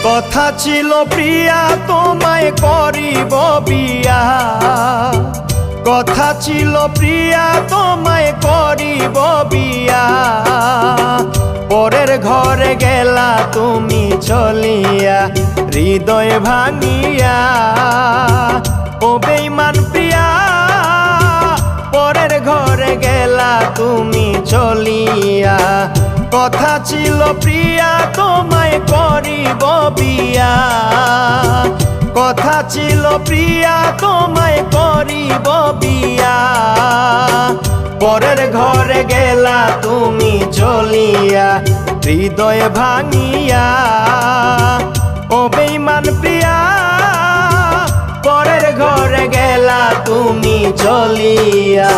কথা ছিল প্রিয়া তোমায় করিব বিয়া, কথা ছিল প্রিয়া তোমায় করিব বিয়া। পরের ঘরে গেলা তুমি চলিয়া হৃদয় ভাঙিয়া, ও বেঈমান প্রিয়া পরের ঘরে গেলা তুমি চলিয়া। কথা ছিল প্রিয়া তোমায় করিব বিয়া, কথা ছিল প্রিয়া তোমায় করিব বিয়া। পরের ঘরে গেলা তুমি চলিয়া হৃদয় ভাঙিয়া, ও বেঈমান প্রিয়া পরের ঘরে গেলা তুমি চলিয়া।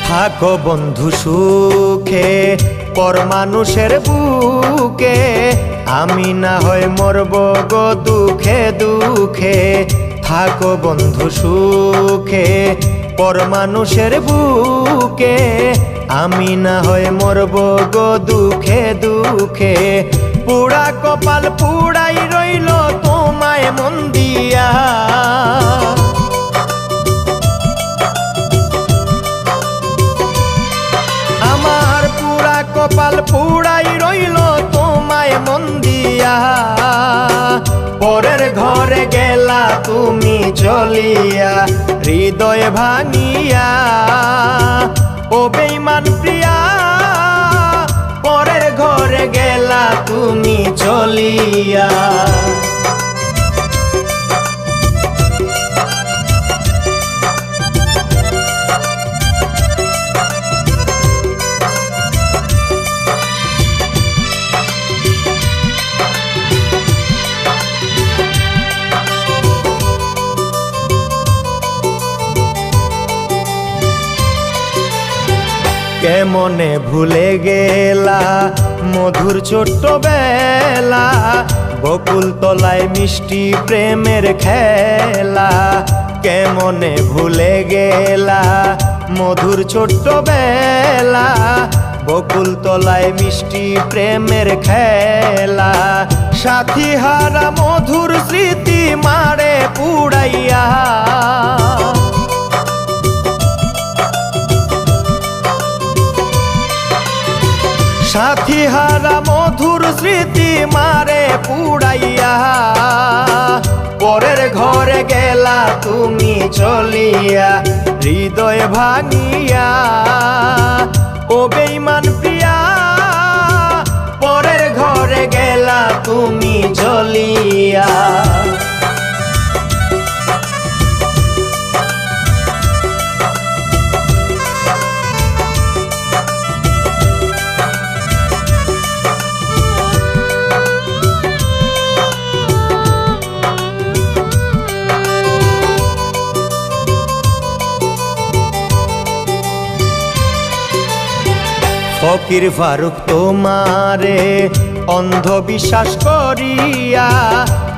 থাকো বন্ধু সুখে পর মানুষের বুকে, আমি না হয় মরব গো দুঃখে দুঃখে। থাকো বন্ধু সুখে পর মানুষের বুকে, আমি না হয় মরব গো দুঃখে দুঃখে। পুরা কপাল পুড়াই রইল তোমায় মন দিয়া, আমার পুরা কপাল পুড়াই রইল তোমায় মন দিয়া। পরের ঘরে গেলা তুমি চলিয়া হৃদয় ভাঙিয়া, ও বেঈমান প্রিয়া পরের ঘরে গেলা তুমি চলিয়া। কেমনে ভুলে গেলা মধুর ছোট্ট বেলা, বকুল তলায় মিষ্টি প্রেমের খেলা। কেমনে ভুলে গেলা মধুর ছোট্ট বেলা, বকুল তলায় মিষ্টি প্রেমের খেলা। সাথী হারা মধুর স্মৃতি মারে পুড়াইয়া, সাথী হারা মধুর স্মৃতি মারে পুড়াইয়া। পরের ঘরে গেলা তুমি চলিয়া হৃদয় ভাঙিয়া, ও বেঈমান প্রিয়া পরের ঘরে গেলা তুমি চলিয়া। ফকির ফারুক তোমারে অন্ধবিশ্বাস করিয়া,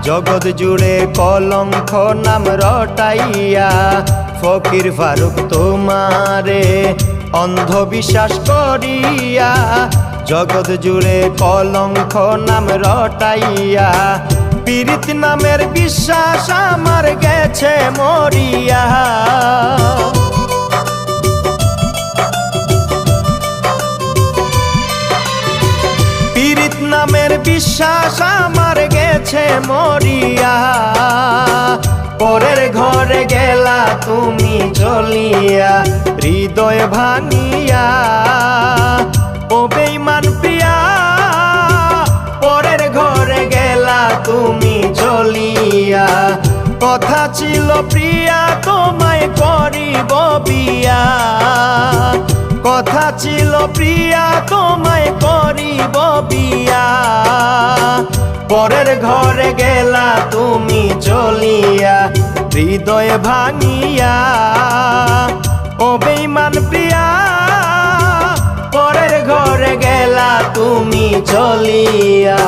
জগৎ জুড়ে কলঙ্ক নাম রটাইয়া। ফকির ফারুক তোমারে অন্ধবিশ্বাস করিয়া, জগৎ জুড়ে কলঙ্ক নাম রটাইয়া। পীড়িত নামের বিশ্বাস আমার গেছে মরিয়া, পীড়িত নামের বিশ্বাস আমার গেছে মরিয়া। পরের ঘরে গেলা তুমি চলিয়া হৃদয় ভাঙিয়া, ও বেঈমান প্রিয়া পরের ঘরে গেলা তুমি চলিয়া। কথা ছিল প্রিয়া তোমায় করিব বিয়া, কথা ছিল প্রিয়া তোমায় করিব বিয়া। পরের ঘরে গেলা তুমি চলিয়া হৃদয় ভাঙিয়া, ও বেঈমান বুদ্ধিমান প্রিয়া পরের ঘরে গেলা তুমি চলিয়া।